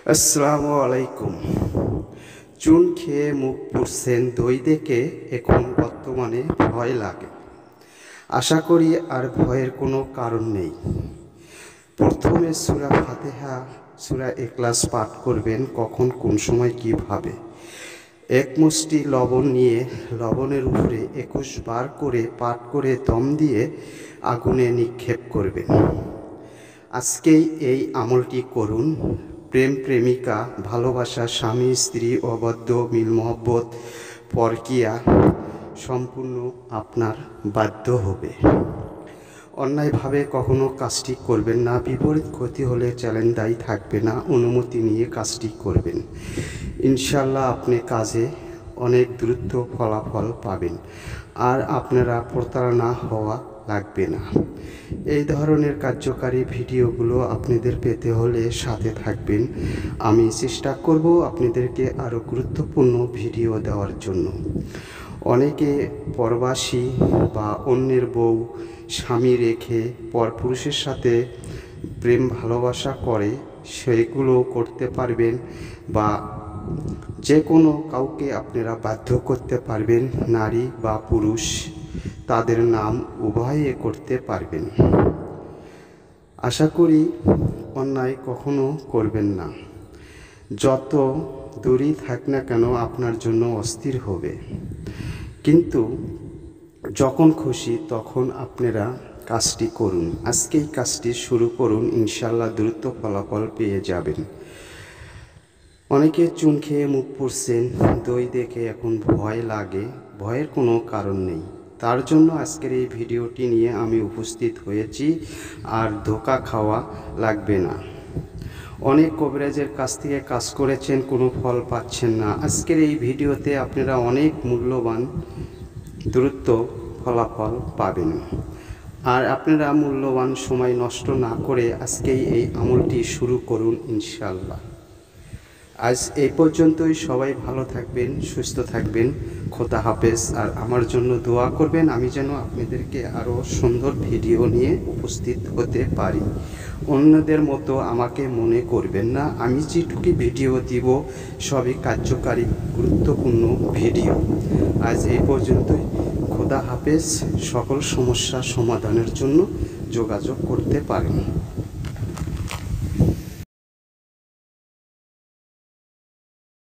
আসসালামু আলাইকুম। চুন খেয়ে মুখ পুড়ছেন, দই দেখে এখন বর্তমানে ভয় লাগে। আশা করি আর ভয়ের কোনো কারণ নেই। প্রথমে সূরা ফাতিহা, সূরা ইখলাস পাঠ করবেন। কখন কোন সময় কিভাবে, এক মুষ্টি লবণ নিয়ে লবণের উপরে 21 বার করে পাঠ করে দম দিয়ে আগুনে নিক্ষেপ করবেন। আজকেই এই আমলটি করুন। প্রেম প্রেমিকা, ভালোবাসা, স্বামী স্ত্রী, অবাধ্য মিল মহব্বত, পরকিয়া সম্পূর্ণ আপনার বাধ্য হবে। অন্যায়ভাবে কখনো কাজটি করবেন না। বিপরীত ক্ষতি হলে চ্যালেঞ্জ দায়ী থাকবে না। অনুমতি নিয়ে কাজটি করবেন। ইনশাল্লাহ আপনি কাজে অনেক দ্রুত ফলাফল পাবেন, আর আপনারা প্রতারণা হওয়া লাগবে না। এই ধরনের কার্যকারী ভিডিওগুলো আপনাদের পেতে হলে সাথে থাকবেন। আমি চেষ্টা করব আপনাদেরকে আরও গুরুত্বপূর্ণ ভিডিও দেওয়ার জন্য। অনেকে পরবাসী বা অন্যের বউ স্বামী রেখে পরপুরুষের সাথে প্রেম ভালোবাসা করে, সেগুলো করতে পারবেন, বা যে কোনো কাউকে আপনারা বাধ্য করতে পারবেন, নারী বা পুরুষ, তাদের নাম উভয়ে করতে পারবেন। আশা করি অন্যায় কখনো করবেন না। যত দূরেই থাক না কেন আপনার জন্য অস্থির হবে, কিন্তু যখন খুশি তখন আপনারা কাজটি করুন। আজকেই কাজটি শুরু করুন, ইনশাল্লাহ দ্রুত ফলাফল পেয়ে যাবেন। অনেকে চুন খেয়ে মুখ পুড়ছেন, দই দেখে এখন ভয় লাগে। ভয়ের কোনো কারণ নেই। তার জন্য আজকের এই ভিডিওটি নিয়ে আমি উপস্থিত হয়েছি। আর ধোঁকা খাওয়া লাগবে না। অনেক কবিরাজের কাছ থেকে কাজ করেছেন, কোনো ফল পাচ্ছেন না। আজকের এই ভিডিওতে আপনারা অনেক মূল্যবান দ্রুত ফলাফল পাবেন। আর আপনারা মূল্যবান সময় নষ্ট না করে আজকেই এই আমলটি শুরু করুন, ইনশাল্লাহ। আজ এই পর্যন্তই। সবাই ভালো থাকবেন, সুস্থ থাকবেন। খোদা হাফেজ। আর আমার জন্য দোয়া করবেন, আমি যেন আপনাদেরকে আরও সুন্দর ভিডিও নিয়ে উপস্থিত হতে পারি। অন্যদের মতো আমাকে মনে করবেন না। আমি যেটুকু ভিডিও দিব সবই কার্যকারী গুরুত্বপূর্ণ ভিডিও। আজ এই পর্যন্তই। খোদা হাফেজ। সকল সমস্যা সমাধানের জন্য যোগাযোগ করতে পারেন।